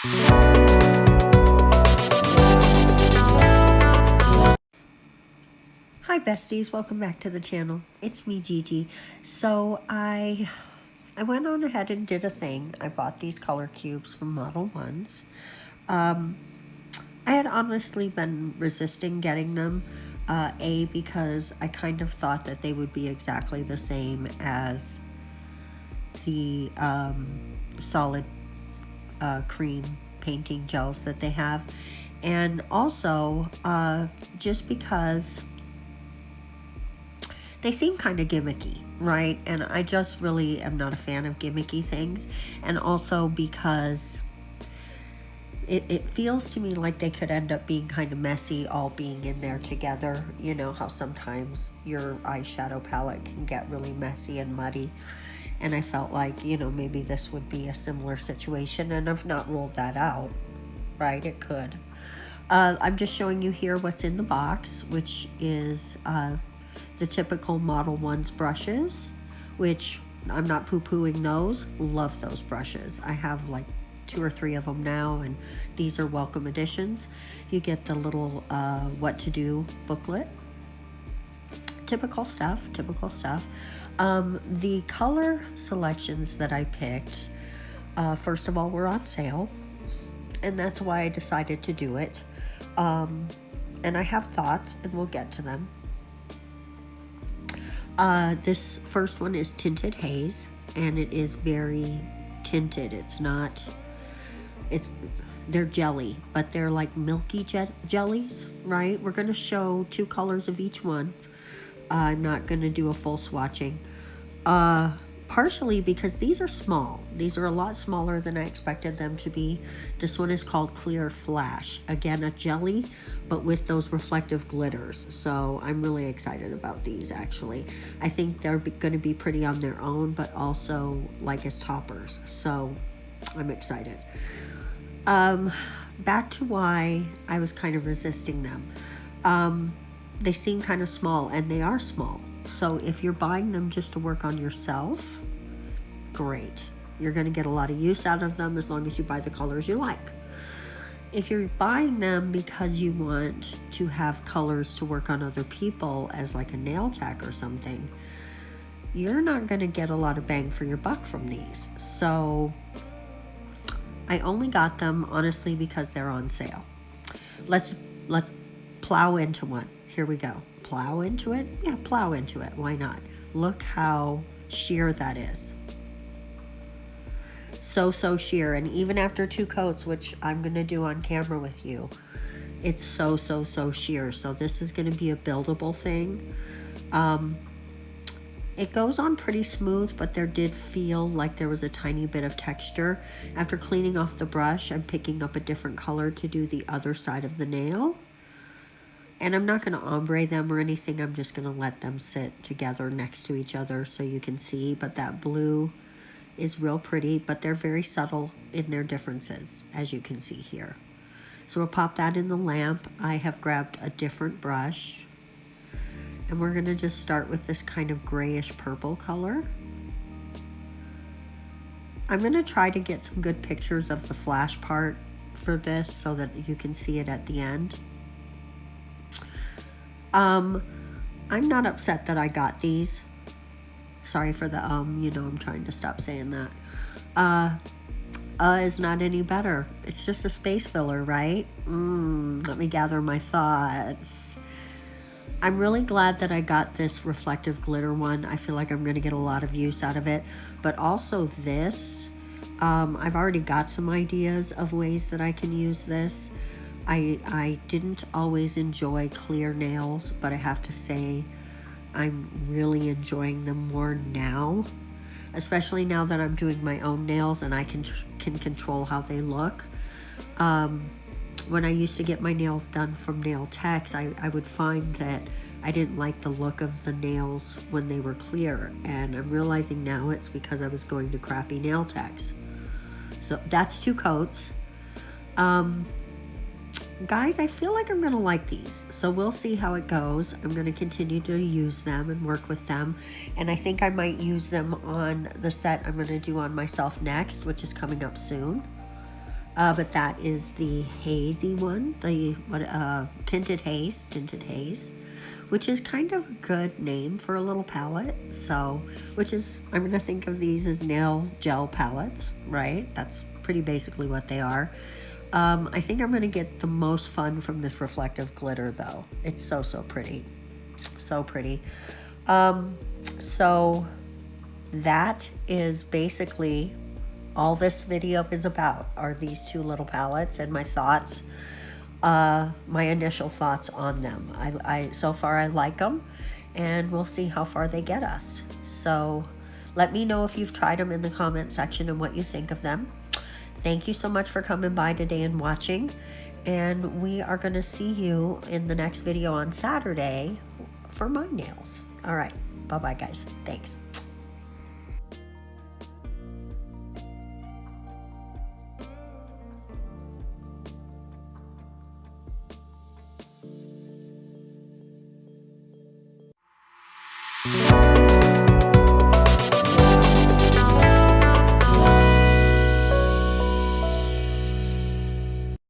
Hi besties, welcome back to the channel. It's me, Gigi. So I went on ahead and did a thing. I bought these color cubes from Modelones. I had honestly been resisting getting them. Because I kind of thought that they would be exactly the same as the solid cream painting gels that they have. And also, just because they seem kind of gimmicky, right? And I just really am not a fan of gimmicky things. And also because it feels to me like they could end up being kind of messy, all being in there together. You know how sometimes your eyeshadow palette can get really messy and muddy. And I felt like, maybe this would be a similar situation, and I've not ruled that out, right? It could. I'm just showing you here what's in the box, which is the typical Modelones brushes, which I'm not poo-pooing those. Love those brushes. I have like 2 or 3 of them now, and these are welcome additions. You get the little what to do booklet. Typical stuff. The color selections that I picked, first of all, were on sale, and that's why I decided to do it. And I have thoughts, and we'll get to them. This first one is Tinted Haze, and it is very tinted. They're jelly, but they're like milky jellies, right? We're going to show 2 colors of each one. I'm not going to do a full swatching. Partially because these are small. These are a lot smaller than I expected them to be. This one is called Clear Flash. Again, a jelly, but with those reflective glitters. So I'm really excited about these, actually. I think they're going to be pretty on their own, but also like as toppers. So I'm excited. Back to why I was kind of resisting them. They seem kind of small, and they are small. So if you're buying them just to work on yourself, great. You're going to get a lot of use out of them as long as you buy the colors you like. If you're buying them because you want to have colors to work on other people as like a nail tack or something, you're not going to get a lot of bang for your buck from these. So I only got them honestly because they're on sale. Let's plow into one. Here we go. Plow into it? Yeah, plow into it. Why not? Look how sheer that is. So sheer. And even after 2 coats, which I'm going to do on camera with you, it's so sheer. So this is going to be a buildable thing. It goes on pretty smooth, but there did feel like there was a tiny bit of texture. After cleaning off the brush, I'm picking up a different color to do the other side of the nail. And I'm not going to ombre them or anything. I'm just going to let them sit together next to each other so you can see. But that blue is real pretty, but they're very subtle in their differences, as you can see here. So we'll pop that in the lamp. I have grabbed a different brush. And we're going to just start with this kind of grayish purple color. I'm going to try to get some good pictures of the flash part for this so that you can see it at the end. I'm not upset that I got these. Sorry for the I'm trying to stop saying that. Is not any better. It's just a space filler, right? Let me gather my thoughts. I'm really glad that I got this reflective glitter one. I feel like I'm going to get a lot of use out of it. But also this, I've already got some ideas of ways that I can use this. I didn't always enjoy clear nails, but I have to say I'm really enjoying them more now, especially now that I'm doing my own nails and I can control how they look. When I used to get my nails done from nail techs, I would find that I didn't like the look of the nails when they were clear, and I'm realizing now it's because I was going to crappy nail techs. So that's 2 coats. Guys, I feel like I'm going to like these, so we'll see how it goes. I'm going to continue to use them and work with them, and I think I might use them on the set I'm going to do on myself next, which is coming up soon. But that is the hazy one, the tinted haze, which is kind of a good name for a little palette. So, which is, I'm gonna think of these as nail gel palettes, right? That's pretty basically what they are. I think I'm gonna get the most fun from this reflective glitter though. It's so pretty, so pretty. So that is basically all this video is about, are these two little palettes and my thoughts, my initial thoughts on them. I so far I like them, and we'll see how far they get us. So let me know if you've tried them in the comment section and what you think of them. Thank you so much for coming by today and watching, and we are going to see you in the next video on Saturday for my nails. All right, bye bye guys, thanks.